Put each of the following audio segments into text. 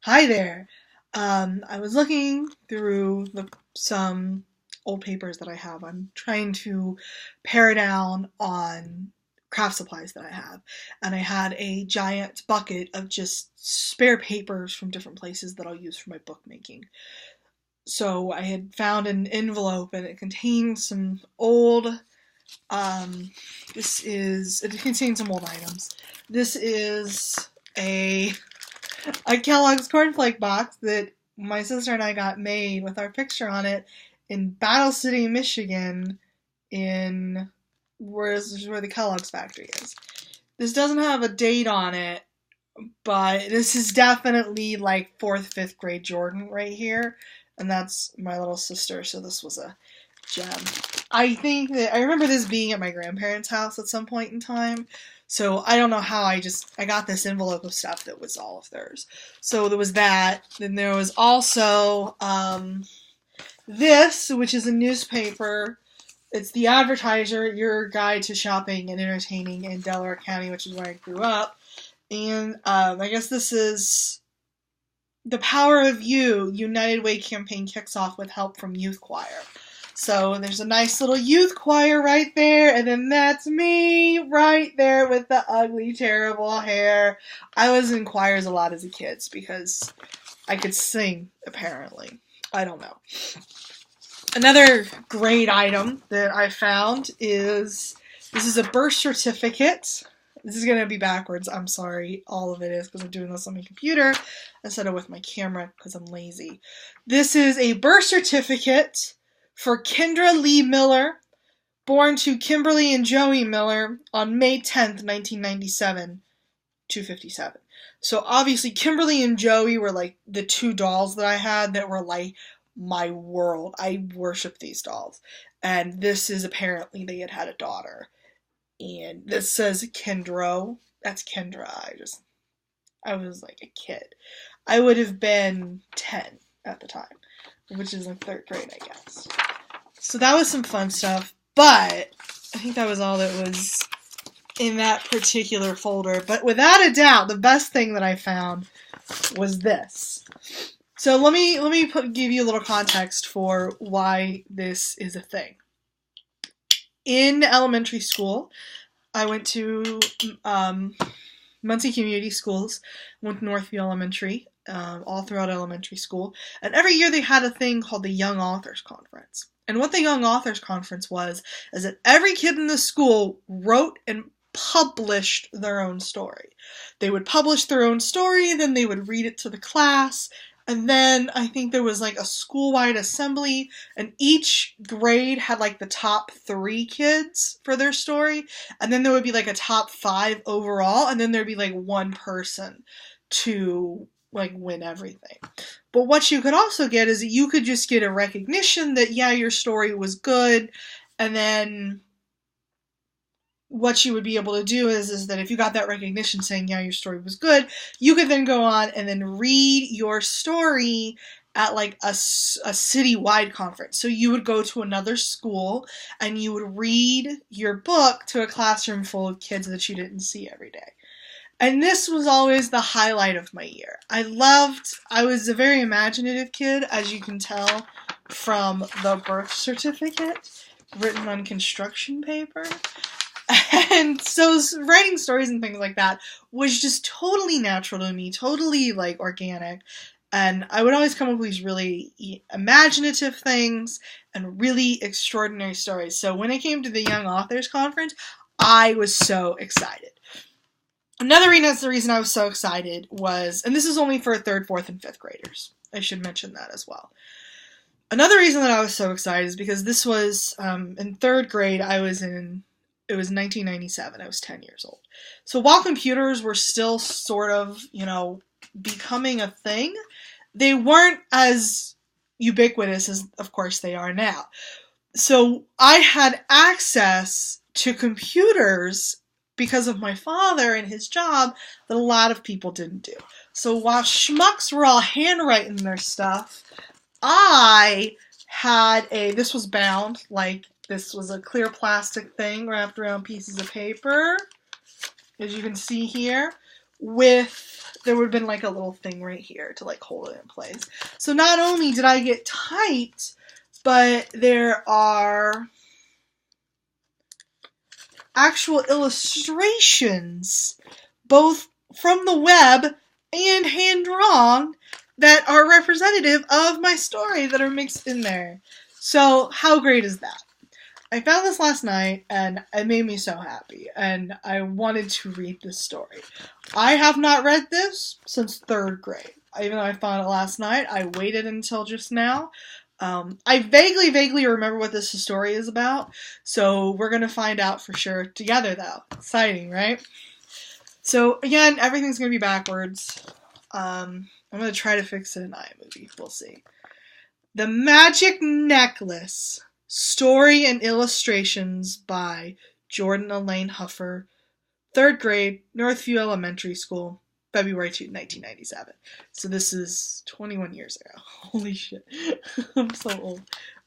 Hi there. I was looking through some old papers that I have. I'm trying to pare down on craft supplies that I have. And I had a giant bucket of just spare papers from different places that I'll use for my bookmaking. So I had found an envelope and it contained some old, um, it contains some old items. This is a Kellogg's cornflake box that my sister and I got made with our picture on it in Battle City, Michigan, in where the Kellogg's factory is. This doesn't have a date on it, but this is definitely like fourth, fifth grade Jordan right here, and that's my little sister. So this was a gem. I remember this being at my grandparents' house at some point in time. So I don't know how I got this envelope of stuff that was all of theirs. So there was that. Then there was also this, which is a newspaper. It's the Advertiser, your guide to shopping and entertaining in Delaware County, which is where I grew up. And I guess this is the Power of You United Way campaign kicks off with help from Youth Choir. So there's a nice little youth choir right there, and then that's me right there with the ugly, terrible hair. I was in choirs a lot as a kid because I could sing, apparently. I don't know. Another great item that I found is, this is a birth certificate. This is going to be backwards. I'm sorry. All of it is because I'm doing this on my computer instead of with my camera because I'm lazy. This is a birth certificate for Kendra Lee Miller, born to Kimberly and Joey Miller on May 10th, 1997, 2:57. So obviously Kimberly and Joey were like the two dolls that I had that were like my world. I worship these dolls. And this is apparently they had a daughter. And this says Kendro. That's Kendra. I was like a kid. I would have been 10 at the time, which is like third grade, I guess. So that was some fun stuff, but I think that was all that was in that particular folder. But without a doubt, the best thing that I found was this. So let me give you a little context for why this is a thing. In elementary school, I went to Muncie Community Schools, went to Northview Elementary, all throughout elementary school. And every year they had a thing called the Young Authors Conference. And what the Young Authors Conference was, is that every kid in the school wrote and published their own story. They would publish their own story, then they would read it to the class, and then I think there was like a school-wide assembly, and each grade had like the top 3 kids for their story, and then there would be like a top 5 overall, and then there'd be like one person to like win everything. But what you could also get is that you could just get a recognition that, yeah, your story was good, and then what you would be able to do is that if you got that recognition saying, yeah, your story was good, you could then go on and then read your story at like a city-wide conference. So you would go to another school and you would read your book to a classroom full of kids that you didn't see every day. And this was always the highlight of my year. I was a very imaginative kid, as you can tell from the birth certificate written on construction paper. And so writing stories and things like that was just totally natural to me, totally like organic. And I would always come up with these really imaginative things and really extraordinary stories. So when it came to the Young Authors Conference, I was so excited. Another reason I was so excited was, and this is only for 3rd, 4th, and 5th graders. I should mention that as well. Another reason that I was so excited is because this was, in 3rd grade, it was 1997. I was 10 years old. So while computers were still sort of, becoming a thing, they weren't as ubiquitous as, of course, they are now. So I had access to computers because of my father and his job that a lot of people didn't do. So while schmucks were all handwriting their stuff, this was bound, like this was a clear plastic thing wrapped around pieces of paper, as you can see here, with there would have been like a little thing right here to like hold it in place. So not only did I get tight, but there are actual illustrations, both from the web and hand-drawn, that are representative of my story that are mixed in there. So how great is that? I found this last night, and it made me so happy, and I wanted to read this story. I have not read this since 3rd grade. Even though I found it last night, I waited until just now. I vaguely remember what this story is about, so we're going to find out for sure together, though. Exciting, right? So, again, everything's going to be backwards. I'm going to try to fix it in iMovie. We'll see. The Magic Necklace. Story and illustrations by Jordan Elaine Huffer, 3rd grade, Northview Elementary School, February 2, 1997. So this is 21 years ago. Holy shit. I'm so old.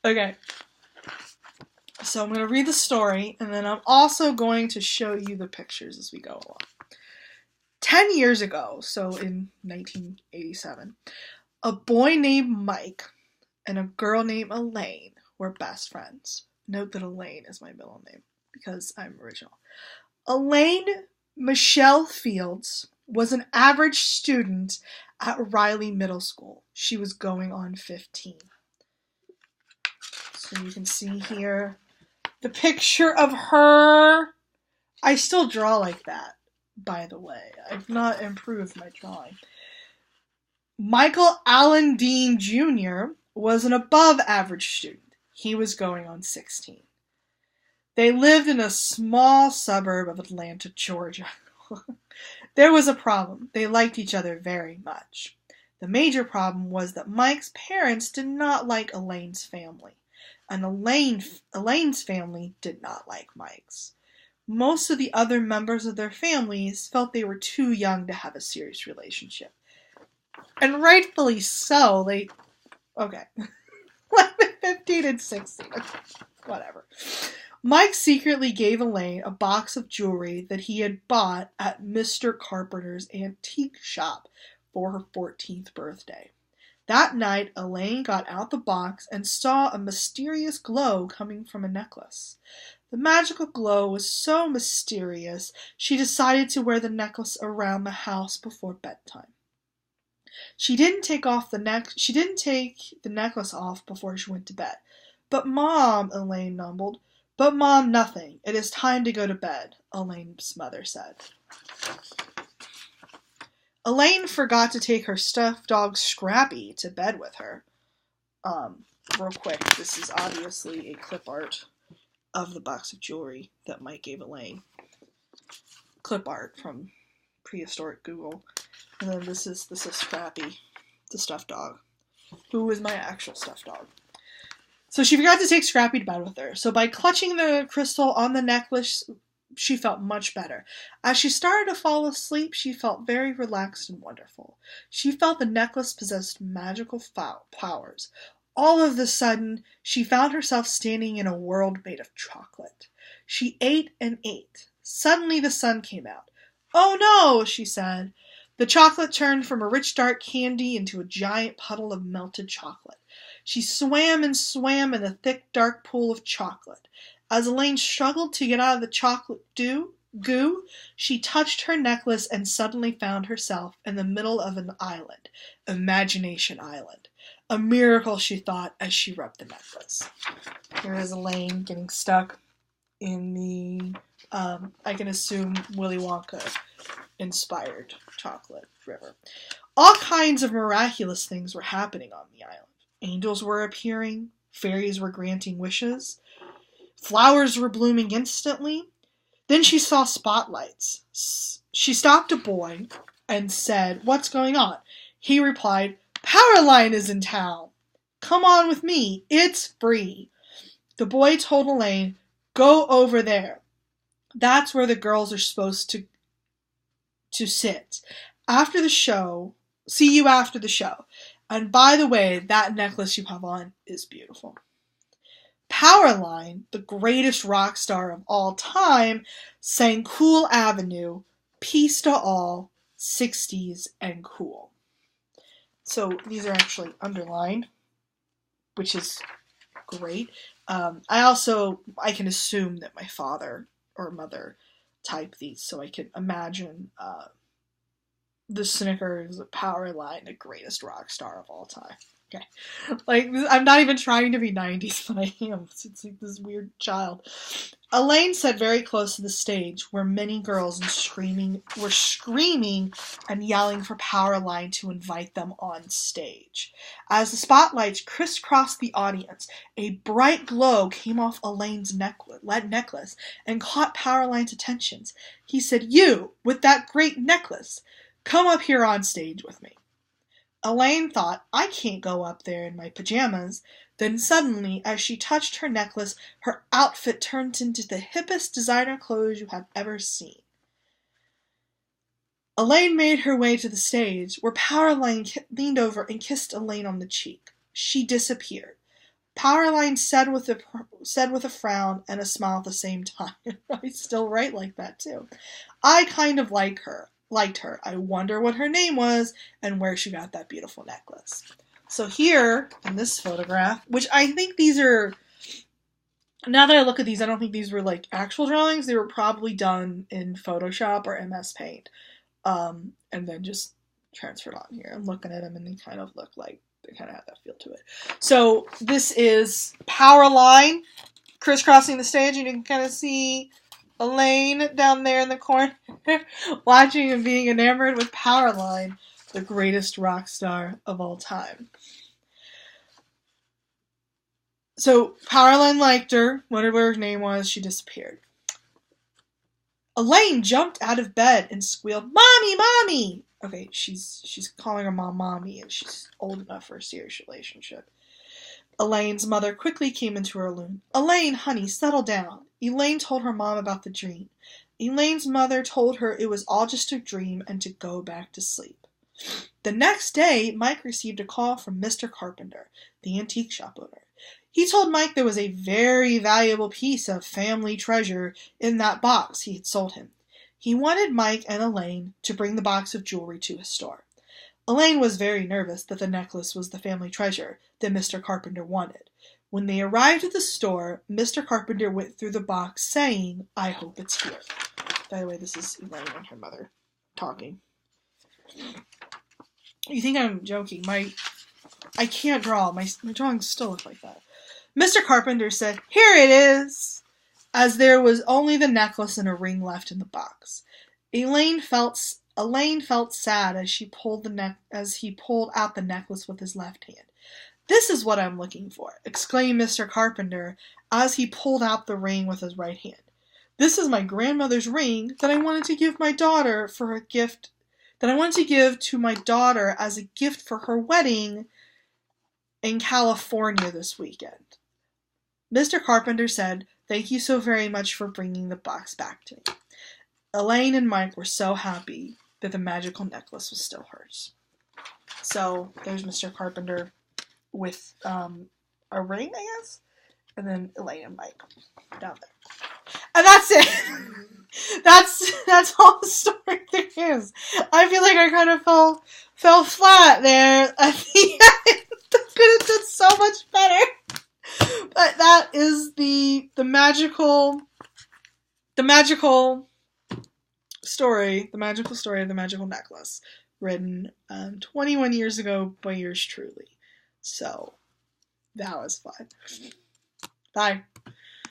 Okay. So I'm going to read the story, and then I'm also going to show you the pictures as we go along. 10 years ago, so in 1987, a boy named Mike and a girl named Elaine were best friends. Note that Elaine is my middle name because I'm original. Elaine Michelle Fields was an average student at Riley Middle School. She was going on 15. So you can see here the picture of her. I still draw like that, by the way. I've not improved my drawing. Michael Allen Dean Jr. was an above average student. He was going on 16. They lived in a small suburb of Atlanta, Georgia. There was a problem. They liked each other very much. The major problem was that Mike's parents did not like Elaine's family, and Elaine's family did not like Mike's. Most of the other members of their families felt they were too young to have a serious relationship. And rightfully so. Okay. 15 and 16. Whatever. Mike secretly gave Elaine a box of jewelry that he had bought at Mr. Carpenter's antique shop for her 14th birthday. That night, Elaine got out the box and saw a mysterious glow coming from a necklace. The magical glow was so mysterious, she decided to wear the necklace around the house before bedtime. She didn't take the necklace off before she went to bed. But Mom, Elaine mumbled. But Mom, nothing. It is time to go to bed, Elaine's mother said. Elaine forgot to take her stuffed dog Scrappy to bed with her. Real quick, this is obviously a clip art of the box of jewelry that Mike gave Elaine. Clip art from prehistoric Google. And then this is Scrappy, the stuffed dog, who is my actual stuffed dog. So she forgot to take Scrappy to bed with her. So by clutching the crystal on the necklace, she felt much better. As she started to fall asleep, she felt very relaxed and wonderful. She felt the necklace possessed magical powers. All of a sudden, she found herself standing in a world made of chocolate. She ate and ate. Suddenly the sun came out. "Oh no," she said. The chocolate turned from a rich dark candy into a giant puddle of melted chocolate. She swam and swam in the thick dark pool of chocolate. As Elaine struggled to get out of the chocolate goo, she touched her necklace and suddenly found herself in the middle of an island, Imagination Island. A miracle, she thought, as she rubbed the necklace. Here is Elaine getting stuck in the, I can assume, Willy Wonka inspired chocolate river. All kinds of miraculous things were happening on the island. Angels were appearing, fairies were granting wishes, flowers were blooming instantly. Then she saw spotlights. She stopped a boy and said, "What's going on?" He replied, "Powerline is in town. Come on with me. It's free." The boy told Elaine, "Go over there. That's where the girls are supposed to sit. After the show, see you after the show. And by the way, that necklace you have on is beautiful." Powerline, the greatest rock star of all time, sang Cool Avenue, Peace to All, 60s, and cool. So these are actually underlined, which is great. I can assume that my father or mother typed these, so I can imagine the Snickers power line, the greatest rock star of all time. Okay. Like, I'm not even trying to be 90s, but I am. It's like this weird child. Elaine sat very close to the stage where many girls were screaming and yelling for Powerline to invite them on stage. As the spotlights crisscrossed the audience, a bright glow came off Elaine's necklace and caught Powerline's attention. He said, "You, with that great necklace, come up here on stage with me." Elaine thought, "I can't go up there in my pajamas." Then suddenly, as she touched her necklace, her outfit turned into the hippest designer clothes you have ever seen. Elaine made her way to the stage, where Powerline leaned over and kissed Elaine on the cheek. She disappeared. Powerline said with a frown and a smile at the same time. I still write like that, too. "I kind of liked her. I wonder what her name was and where she got that beautiful necklace." So here, in this photograph, which I think these are, now that I look at these, I don't think these were like actual drawings. They were probably done in Photoshop or MS Paint. And then just transferred on here. I'm looking at them and they kind of look like, they kind of have that feel to it. So this is Powerline crisscrossing the stage, and you can kind of see Elaine down there in the corner watching and being enamored with Powerline, the greatest rock star of all time. So Powerline liked her, whatever her name was, she disappeared. Elaine jumped out of bed and squealed, "Mommy, Mommy!" Okay, she's calling her mom Mommy, and she's old enough for a serious relationship. Elaine's mother quickly came into her room. "Elaine, honey, settle down." Elaine told her mom about the dream. Elaine's mother told her it was all just a dream and to go back to sleep. The next day, Mike received a call from Mr. Carpenter, the antique shop owner. He told Mike there was a very valuable piece of family treasure in that box he had sold him. He wanted Mike and Elaine to bring the box of jewelry to his store. Elaine was very nervous that the necklace was the family treasure that Mr. Carpenter wanted. When they arrived at the store, Mr. Carpenter went through the box saying, "I hope it's here." By the way, this is Elaine and her mother talking. You think I'm joking. I can't draw. My drawings still look like that. Mr. Carpenter said, "Here it is," as there was only the necklace and a ring left in the box. Elaine felt sad as he pulled out the necklace with his left hand. "This is what I'm looking for," exclaimed Mr. Carpenter as he pulled out the ring with his right hand. "This is my grandmother's ring that I wanted to give my daughter for a gift, that I wanted to give to my daughter as a gift for her wedding in California this weekend." Mr. Carpenter said, "Thank you so very much for bringing the box back to me." Elaine and Mike were so happy that the magical necklace was still hers. So there's Mr. Carpenter with a ring, I guess, and then Elaine and Mike down there. And that's it. That's all the story there is. I feel like I kind of fell flat there at the end. I could have done so much better. But that is the magical story, the magical story of the magical necklace, written 21 years ago by yours truly. So that was fun. Bye.